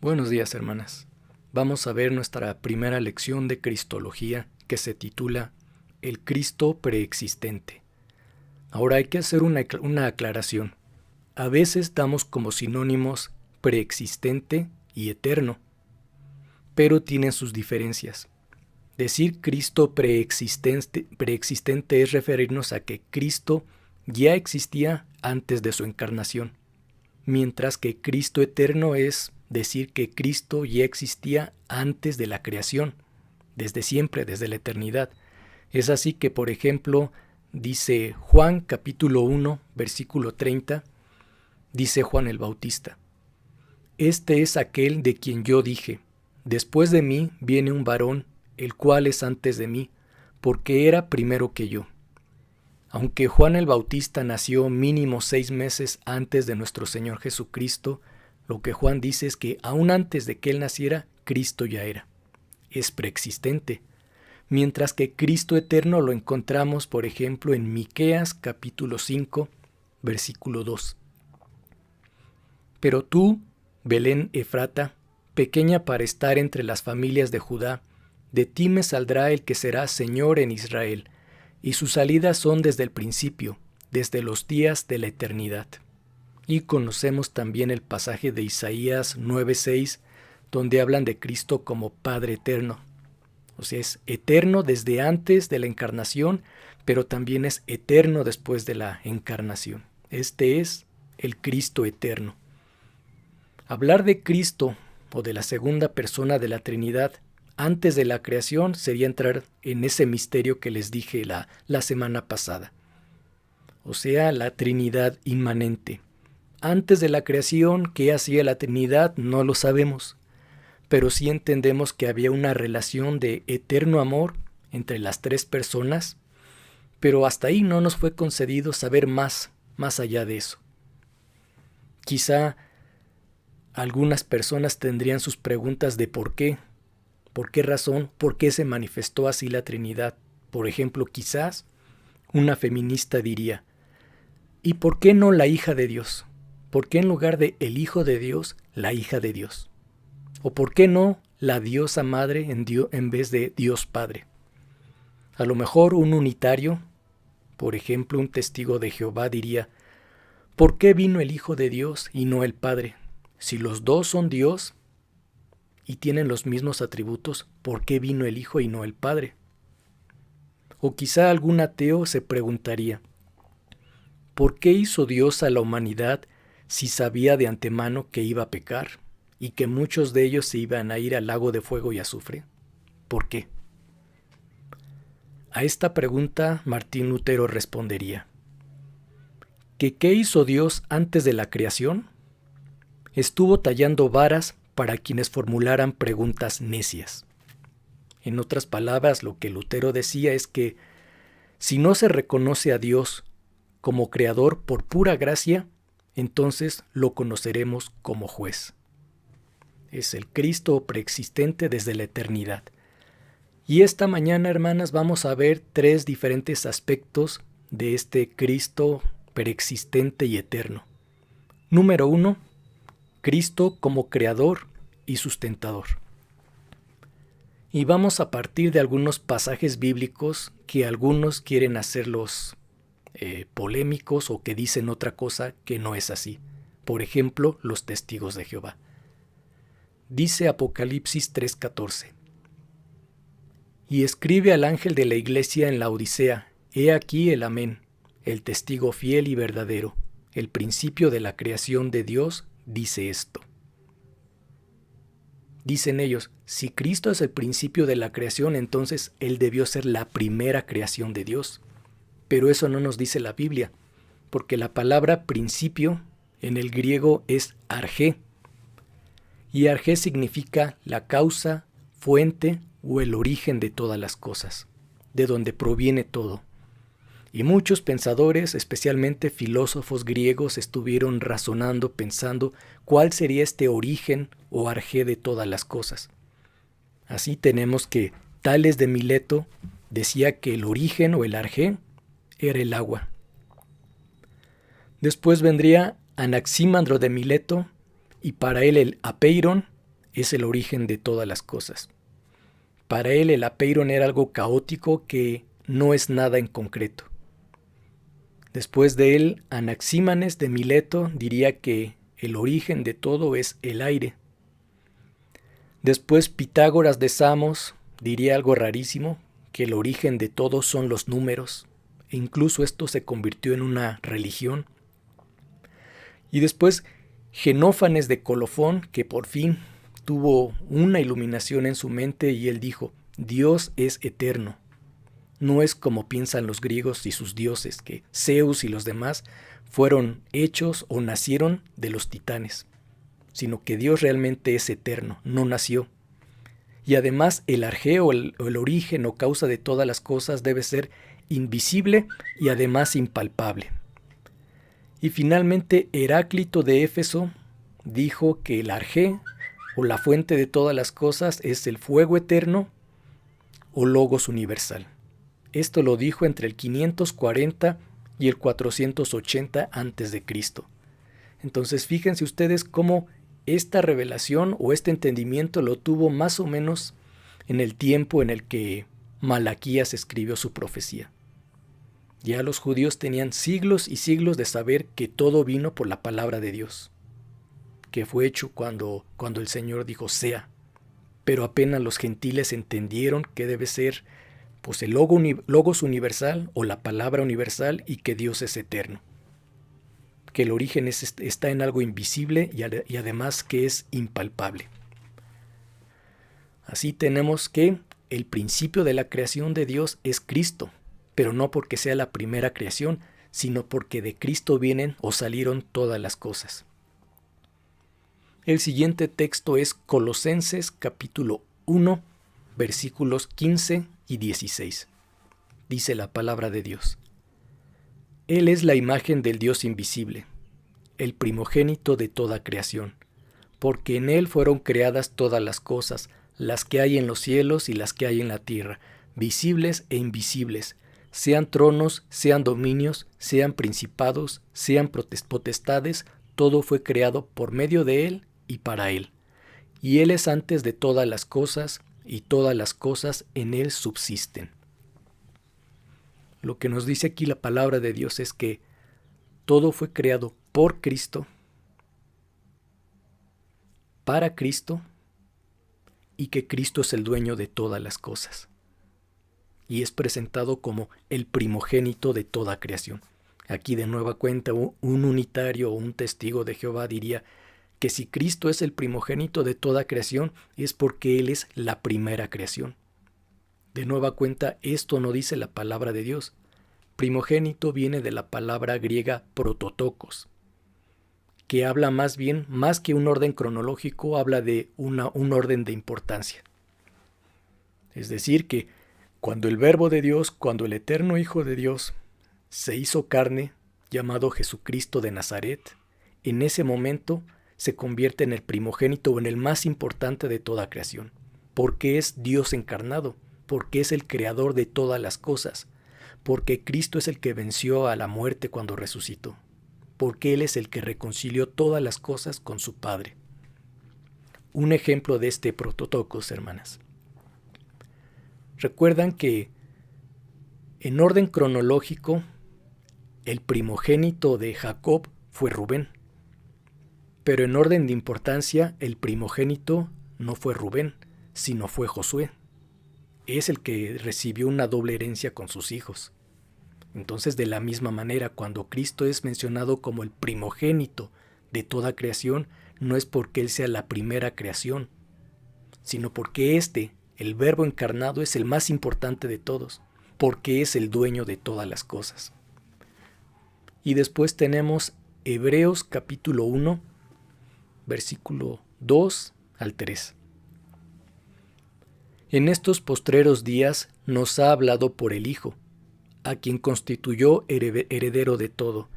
Buenos días, hermanas. Vamos a ver nuestra primera lección de Cristología que se titula El Cristo preexistente. Ahora hay que hacer una aclaración. A veces damos como sinónimos preexistente y eterno, pero tienen sus diferencias. Decir Cristo preexistente es referirnos a que Cristo ya existía antes de su encarnación, mientras que Cristo eterno es decir que Cristo ya existía antes de la creación, desde siempre, desde la eternidad. Es así que, por ejemplo, dice Juan capítulo 1, versículo 30, dice Juan el Bautista: Este es aquel de quien yo dije, después de mí viene un varón, el cual es antes de mí, porque era primero que yo. Aunque Juan el Bautista nació mínimo 6 meses antes de nuestro Señor Jesucristo, lo que Juan dice es que aún antes de que él naciera, Cristo ya era. Es preexistente. Mientras que Cristo eterno lo encontramos, por ejemplo, en Miqueas capítulo 5, versículo 2. Pero tú, Belén Efrata, pequeña para estar entre las familias de Judá, de ti me saldrá el que será Señor en Israel, y sus salidas son desde el principio, desde los días de la eternidad. Y conocemos también el pasaje de Isaías 9:6, donde hablan de Cristo como Padre eterno. O sea, es eterno desde antes de la encarnación, pero también es eterno después de la encarnación. Este es el Cristo eterno. Hablar de Cristo o de la segunda persona de la Trinidad antes de la creación sería entrar en ese misterio que les dije la semana pasada. O sea, la Trinidad inmanente. Antes de la creación, ¿qué hacía la Trinidad? No lo sabemos, pero sí entendemos que había una relación de eterno amor entre las tres personas, pero hasta ahí no nos fue concedido saber más allá de eso. Quizá algunas personas tendrían sus preguntas de por qué razón, por qué se manifestó así la Trinidad. Por ejemplo, quizás una feminista diría: ¿y por qué no la hija de Dios? ¿Por qué en lugar de el Hijo de Dios, la hija de Dios? ¿O por qué no la Diosa Madre en vez de Dios Padre? A lo mejor un unitario, por ejemplo un testigo de Jehová, diría: ¿por qué vino el Hijo de Dios y no el Padre? Si los dos son Dios y tienen los mismos atributos, ¿por qué vino el Hijo y no el Padre? O quizá algún ateo se preguntaría: ¿por qué hizo Dios a la humanidad si sabía de antemano que iba a pecar y que muchos de ellos se iban a ir al lago de fuego y azufre? ¿Por qué? A esta pregunta Martín Lutero respondería: ¿qué hizo Dios antes de la creación? Estuvo tallando varas para quienes formularan preguntas necias. En otras palabras, lo que Lutero decía es que si no se reconoce a Dios como creador por pura gracia, entonces lo conoceremos como juez. Es el Cristo preexistente desde la eternidad. Y esta mañana, hermanas, vamos a ver 3 diferentes aspectos de este Cristo preexistente y eterno. Número 1, Cristo como creador y sustentador. Y vamos a partir de algunos pasajes bíblicos que algunos quieren hacerlos polémicos o que dicen otra cosa que no es así. Por ejemplo, los testigos de Jehová. Dice Apocalipsis 3:14: Y escribe al ángel de la iglesia en la Odisea: He aquí el Amén, el testigo fiel y verdadero, el principio de la creación de Dios, dice esto. Dicen ellos: si Cristo es el principio de la creación, entonces Él debió ser la primera creación de Dios. Pero eso no nos dice la Biblia, porque la palabra principio en el griego es arjé, y arjé significa la causa, fuente o el origen de todas las cosas, de donde proviene todo. Y muchos pensadores, especialmente filósofos griegos, estuvieron razonando, pensando cuál sería este origen o arjé de todas las cosas. Así tenemos que Tales de Mileto decía que el origen o el arjé era el agua. Después vendría Anaxímandro de Mileto, y para él el apeiron es el origen de todas las cosas. Para él el apeiron era algo caótico que no es nada en concreto. Después de él, Anaxímanes de Mileto diría que el origen de todo es el aire. Después Pitágoras de Samos diría algo rarísimo, que el origen de todo son los números, e incluso esto se convirtió en una religión. Y después Genófanes de Colofón, que por fin tuvo una iluminación en su mente y él dijo, Dios es eterno. No es como piensan los griegos y sus dioses, que Zeus y los demás fueron hechos o nacieron de los titanes, sino que Dios realmente es eterno, no nació. Y además el arjeo, el origen o causa de todas las cosas debe ser invisible y además impalpable. Y finalmente Heráclito de Éfeso dijo que el arjé o la fuente de todas las cosas es el fuego eterno o logos universal. Esto lo dijo entre el 540 y el 480 a.C. Entonces fíjense ustedes cómo esta revelación o este entendimiento lo tuvo más o menos en el tiempo en el que Malaquías escribió su profecía. Ya los judíos tenían siglos y siglos de saber que todo vino por la palabra de Dios, que fue hecho cuando el Señor dijo sea, pero apenas los gentiles entendieron que debe ser pues el logos universal o la palabra universal y que Dios es eterno, que el origen está en algo invisible y además que es impalpable. Así tenemos que el principio de la creación de Dios es Cristo, pero no porque sea la primera creación, sino porque de Cristo vienen o salieron todas las cosas. El siguiente texto es Colosenses capítulo 1, versículos 15 y 16. Dice la palabra de Dios. Él es la imagen del Dios invisible, el primogénito de toda creación, porque en Él fueron creadas todas las cosas, las que hay en los cielos y las que hay en la tierra, visibles e invisibles, sean tronos, sean dominios, sean principados, sean potestades, todo fue creado por medio de Él y para Él. Y Él es antes de todas las cosas, y todas las cosas en Él subsisten. Lo que nos dice aquí la palabra de Dios es que todo fue creado por Cristo, para Cristo, y que Cristo es el dueño de todas las cosas. Y es presentado como el primogénito de toda creación. Aquí de nueva cuenta un unitario o un testigo de Jehová diría que si Cristo es el primogénito de toda creación es porque Él es la primera creación. De nueva cuenta, esto no dice la palabra de Dios. Primogénito viene de la palabra griega prototokos, que habla más bien, más que un orden cronológico, habla de un orden de importancia. Es decir, que cuando el Verbo de Dios, cuando el eterno Hijo de Dios se hizo carne, llamado Jesucristo de Nazaret, en ese momento se convierte en el primogénito o en el más importante de toda creación, porque es Dios encarnado, porque es el creador de todas las cosas, porque Cristo es el que venció a la muerte cuando resucitó, porque Él es el que reconcilió todas las cosas con su Padre. Un ejemplo de este prototokos, hermanas. Recuerdan que en orden cronológico, el primogénito de Jacob fue Rubén. Pero en orden de importancia, el primogénito no fue Rubén, sino fue Josué. Es el que recibió una doble herencia con sus hijos. Entonces, de la misma manera, cuando Cristo es mencionado como el primogénito de toda creación, no es porque Él sea la primera creación, sino porque el Verbo encarnado, es el más importante de todos, porque es el dueño de todas las cosas. Y después tenemos Hebreos capítulo 1, versículo 2 al 3. En estos postreros días nos ha hablado por el Hijo, a quien constituyó heredero de todo,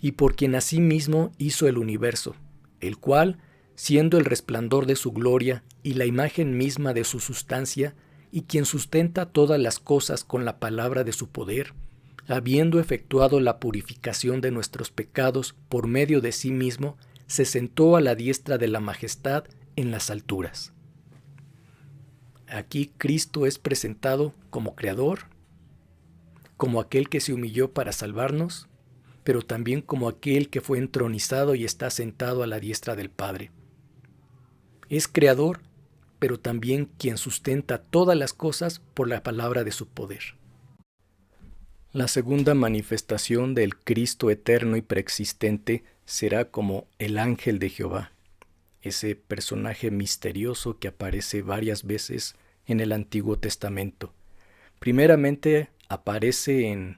y por quien asimismo hizo el universo, el cual, siendo el resplandor de su gloria y la imagen misma de su sustancia, y quien sustenta todas las cosas con la palabra de su poder, habiendo efectuado la purificación de nuestros pecados por medio de sí mismo, se sentó a la diestra de la majestad en las alturas. Aquí Cristo es presentado como Creador, como aquel que se humilló para salvarnos, pero también como aquel que fue entronizado y está sentado a la diestra del Padre. Es Creador, pero también quien sustenta todas las cosas por la palabra de su poder. La segunda manifestación del Cristo eterno y preexistente será como el ángel de Jehová, ese personaje misterioso que aparece varias veces en el Antiguo Testamento. Primeramente aparece en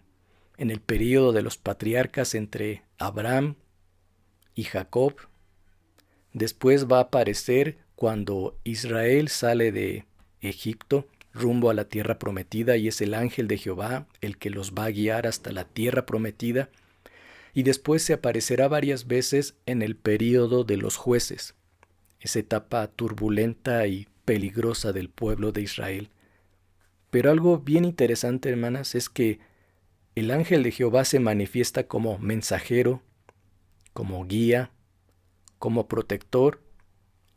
el período de los patriarcas entre Abraham y Jacob. Después va a aparecer cuando Israel sale de Egipto rumbo a la tierra prometida, y es el ángel de Jehová el que los va a guiar hasta la tierra prometida. Y después se aparecerá varias veces en el período de los jueces, esa etapa turbulenta y peligrosa del pueblo de Israel. Pero algo bien interesante, hermanas, es que el ángel de Jehová se manifiesta como mensajero, como guía, como protector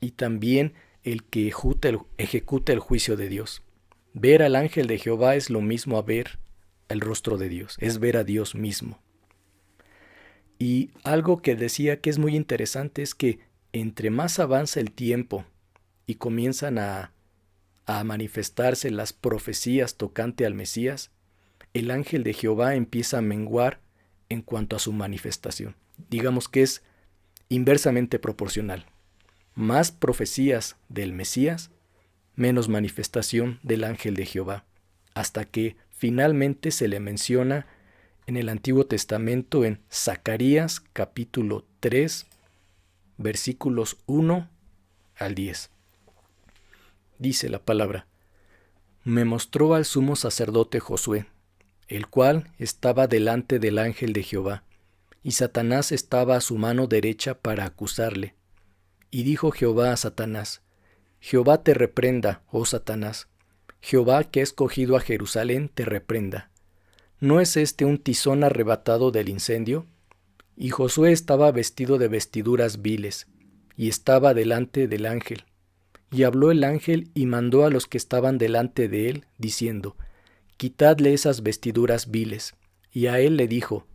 y también el que ejecuta el juicio de Dios. Ver al ángel de Jehová es lo mismo a ver el rostro de Dios, es ver a Dios mismo. Y algo que decía que es muy interesante es que entre más avanza el tiempo y comienzan a manifestarse las profecías tocante al Mesías, el ángel de Jehová empieza a menguar en cuanto a su manifestación. Digamos que es inversamente proporcional. Más profecías del Mesías, menos manifestación del ángel de Jehová, hasta que finalmente se le menciona en el Antiguo Testamento en Zacarías capítulo 3, versículos 1 al 10. Dice la palabra: Me mostró al sumo sacerdote Josué, el cual estaba delante del ángel de Jehová, y Satanás estaba a su mano derecha para acusarle. Y dijo Jehová a Satanás: Jehová te reprenda, oh Satanás. Jehová, que ha escogido a Jerusalén, te reprenda. ¿No es este un tizón arrebatado del incendio? Y Josué estaba vestido de vestiduras viles, y estaba delante del ángel. Y habló el ángel y mandó a los que estaban delante de él, diciendo: Quitadle esas vestiduras viles. Y a él le dijo: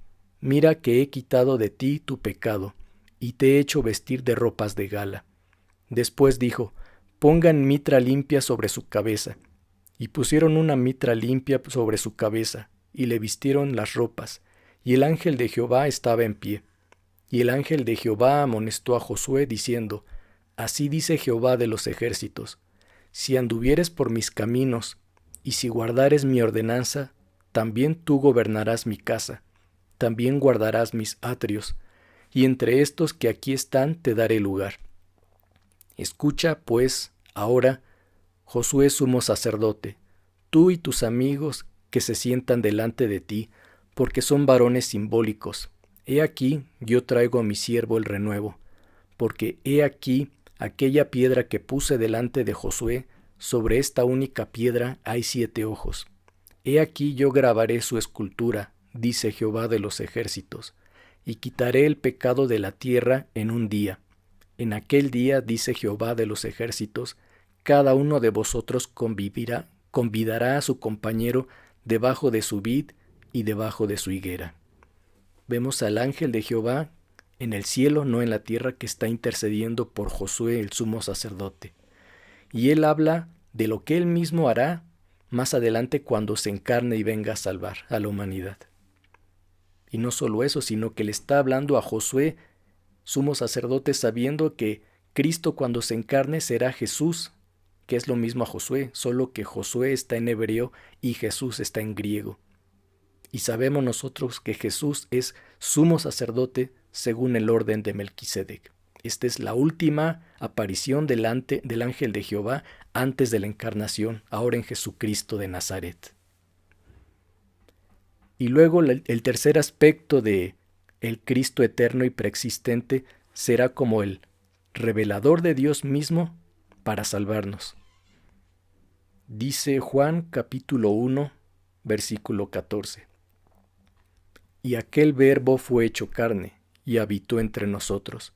Mira que he quitado de ti tu pecado, y te he hecho vestir de ropas de gala. Después dijo: Pongan mitra limpia sobre su cabeza. Y pusieron una mitra limpia sobre su cabeza, y le vistieron las ropas, y el ángel de Jehová estaba en pie. Y el ángel de Jehová amonestó a Josué, diciendo: Así dice Jehová de los ejércitos: Si anduvieres por mis caminos, y si guardares mi ordenanza, también tú gobernarás mi casa, también guardarás mis atrios, y entre estos que aquí están te daré lugar. Escucha, pues, ahora, Josué sumo sacerdote, tú y tus amigos que se sientan delante de ti, porque son varones simbólicos. He aquí, yo traigo a mi siervo el renuevo, porque he aquí aquella piedra que puse delante de Josué, sobre esta única piedra hay 7 ojos. He aquí yo grabaré su escultura, dice Jehová de los ejércitos, y quitaré el pecado de la tierra en un día. En aquel día, dice Jehová de los ejércitos, cada uno de vosotros convidará a su compañero debajo de su vid y debajo de su higuera. Vemos al ángel de Jehová en el cielo, no en la tierra, que está intercediendo por Josué, el sumo sacerdote. Y él habla de lo que él mismo hará más adelante cuando se encarne y venga a salvar a la humanidad. Y no solo eso, sino que le está hablando a Josué, sumo sacerdote, sabiendo que Cristo cuando se encarne será Jesús, que es lo mismo a Josué, solo que Josué está en hebreo y Jesús está en griego. Y sabemos nosotros que Jesús es sumo sacerdote según el orden de Melquisedec. Esta es la última aparición del ángel de Jehová antes de la encarnación, ahora en Jesucristo de Nazaret. Y luego el tercer aspecto de el Cristo eterno y preexistente será como el revelador de Dios mismo para salvarnos. Dice Juan capítulo 1, versículo 14. Y aquel Verbo fue hecho carne, y habitó entre nosotros,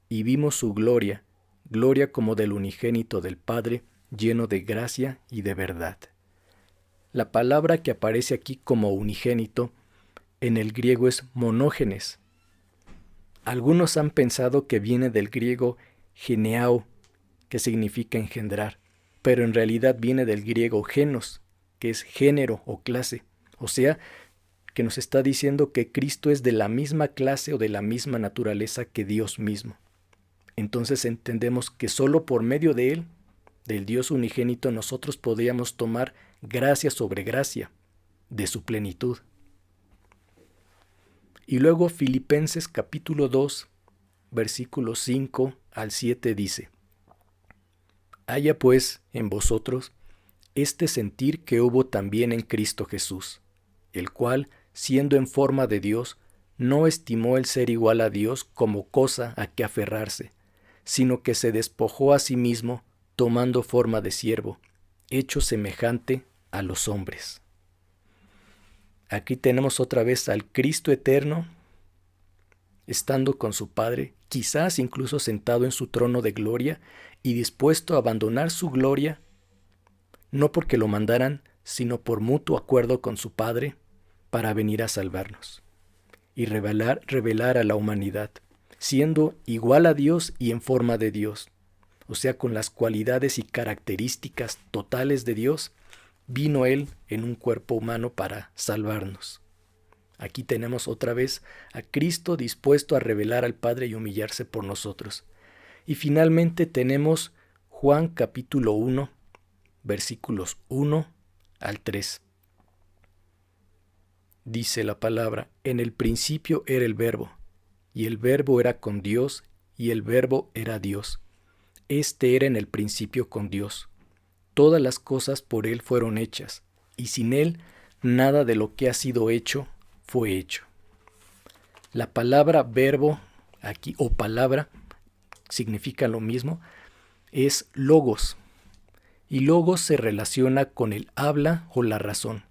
y vimos su gloria, gloria como del unigénito del Padre, lleno de gracia y de verdad. La palabra que aparece aquí como unigénito en el griego es monógenes. Algunos han pensado que viene del griego geneao, que significa engendrar, pero en realidad viene del griego genos, que es género o clase, o sea, que nos está diciendo que Cristo es de la misma clase o de la misma naturaleza que Dios mismo. Entonces entendemos que solo por medio de Él, del Dios unigénito, nosotros podríamos tomar gracia sobre gracia, de su plenitud. Y luego Filipenses capítulo 2, versículos 5 al 7 dice: Haya pues en vosotros este sentir que hubo también en Cristo Jesús, el cual, siendo en forma de Dios, no estimó el ser igual a Dios como cosa a que aferrarse, sino que se despojó a sí mismo, tomando forma de siervo, hecho semejante a los hombres. Aquí tenemos otra vez al Cristo eterno, estando con su Padre, quizás incluso sentado en su trono de gloria y dispuesto a abandonar su gloria, no porque lo mandaran, sino por mutuo acuerdo con su Padre, para venir a salvarnos y revelar a la humanidad, siendo igual a Dios y en forma de Dios, o sea, con las cualidades y características totales de Dios, vino Él en un cuerpo humano para salvarnos. Aquí tenemos otra vez a Cristo dispuesto a revelar al Padre y humillarse por nosotros. Y finalmente tenemos Juan capítulo 1, versículos 1 al 3. Dice la palabra: en el principio era el Verbo, y el Verbo era con Dios, y el Verbo era Dios. Este era en el principio con Dios. Todas las cosas por Él fueron hechas, y sin Él nada de lo que ha sido hecho fue hecho. La palabra verbo aquí, o palabra, significa lo mismo, es logos, y logos se relaciona con el habla o la razón.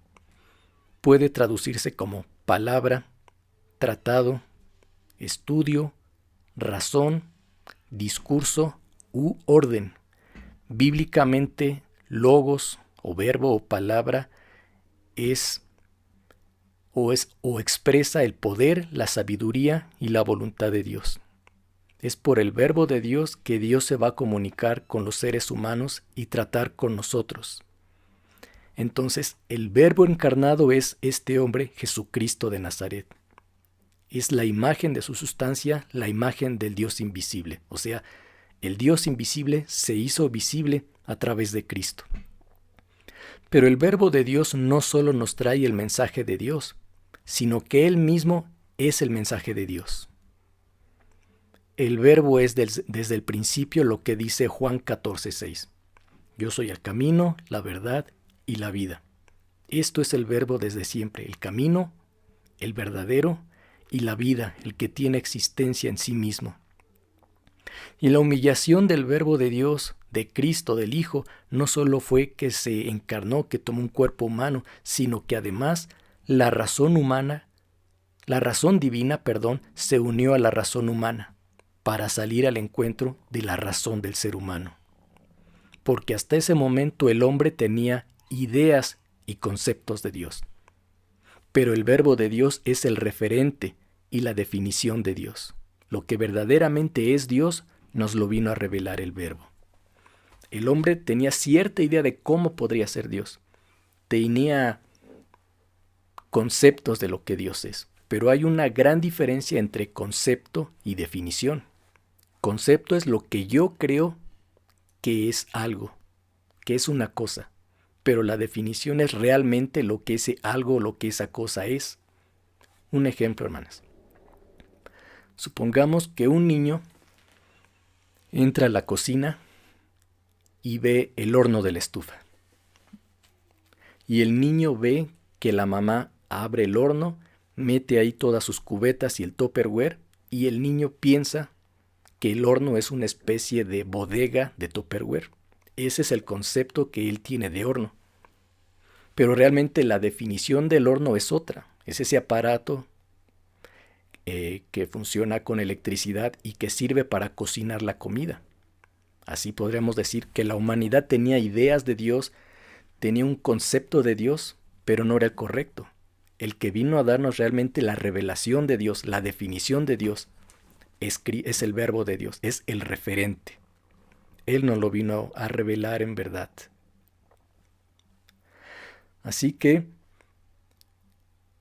Puede traducirse como palabra, tratado, estudio, razón, discurso u orden. Bíblicamente, logos o verbo o palabra es o expresa el poder, la sabiduría y la voluntad de Dios. Es por el verbo de Dios que Dios se va a comunicar con los seres humanos y tratar con nosotros. Entonces, el verbo encarnado es este hombre, Jesucristo de Nazaret. Es la imagen de su sustancia, la imagen del Dios invisible. O sea, el Dios invisible se hizo visible a través de Cristo. Pero el verbo de Dios no solo nos trae el mensaje de Dios, sino que Él mismo es el mensaje de Dios. El verbo es desde el principio lo que dice Juan 14:6. Yo soy el camino, la verdad y la vida. Esto es el verbo desde siempre, el camino, el verdadero y la vida, el que tiene existencia en sí mismo. Y la humillación del verbo de Dios, de Cristo, del Hijo, no solo fue que se encarnó, que tomó un cuerpo humano, sino que además la razón divina, se unió a la razón humana para salir al encuentro de la razón del ser humano. Porque hasta ese momento el hombre tenía ideas y conceptos de Dios. Pero el verbo de Dios es el referente y la definición de Dios. Lo que verdaderamente es Dios nos lo vino a revelar el verbo. El hombre tenía cierta idea de cómo podría ser Dios. Tenía conceptos de lo que Dios es. Pero hay una gran diferencia entre concepto y definición. Concepto es lo que yo creo que es algo, que es una cosa. Pero la definición es realmente lo que ese algo o lo que esa cosa es. Un ejemplo, hermanas. Supongamos que un niño entra a la cocina y ve el horno de la estufa. Y el niño ve que la mamá abre el horno, mete ahí todas sus cubetas y el Tupperware, y el niño piensa que el horno es una especie de bodega de Tupperware. Ese es el concepto que él tiene de horno. Pero realmente la definición del horno es otra. Es ese aparato que funciona con electricidad y que sirve para cocinar la comida. Así podríamos decir que la humanidad tenía ideas de Dios, tenía un concepto de Dios, pero no era el correcto. El que vino a darnos realmente la revelación de Dios, la definición de Dios, es el verbo de Dios, es el referente. Él nos lo vino a revelar en verdad. Así que,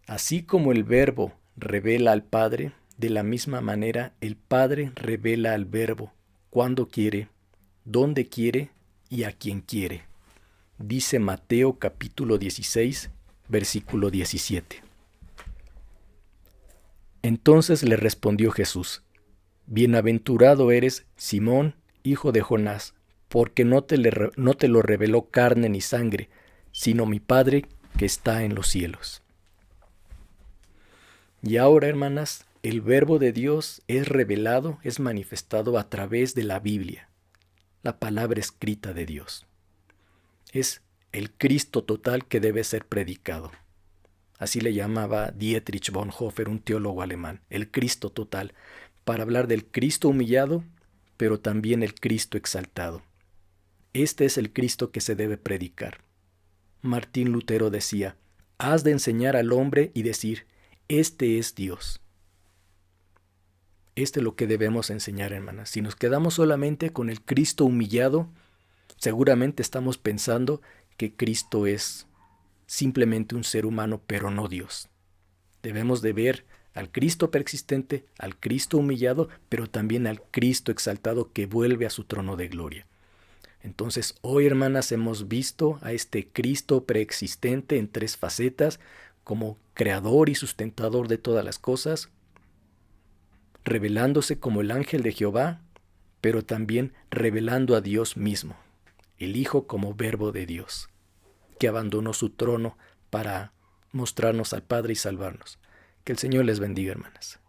así como el verbo revela al Padre, de la misma manera el Padre revela al verbo cuando quiere, dónde quiere y a quien quiere. Dice Mateo capítulo 16, versículo 17. Entonces le respondió Jesús: Bienaventurado eres, Simón, hijo de Jonás, porque no te lo reveló carne ni sangre, sino mi Padre que está en los cielos. Y ahora, hermanas, el verbo de Dios es revelado, es manifestado a través de la Biblia, la palabra escrita de Dios. Es el Cristo total que debe ser predicado. Así le llamaba Dietrich Bonhoeffer, un teólogo alemán, el Cristo total, para hablar del Cristo humillado, pero también el Cristo exaltado. Este es el Cristo que se debe predicar. Martín Lutero decía: has de enseñar al hombre y decir, este es Dios. Esto es lo que debemos enseñar, hermanas. Si nos quedamos solamente con el Cristo humillado, seguramente estamos pensando que Cristo es simplemente un ser humano, pero no Dios. Debemos de ver al Cristo preexistente, al Cristo humillado, pero también al Cristo exaltado que vuelve a su trono de gloria. Entonces, hoy, hermanas, hemos visto a este Cristo preexistente en tres facetas, como creador y sustentador de todas las cosas, revelándose como el ángel de Jehová, pero también revelando a Dios mismo, el Hijo como verbo de Dios, que abandonó su trono para mostrarnos al Padre y salvarnos. Que el Señor les bendiga, hermanas.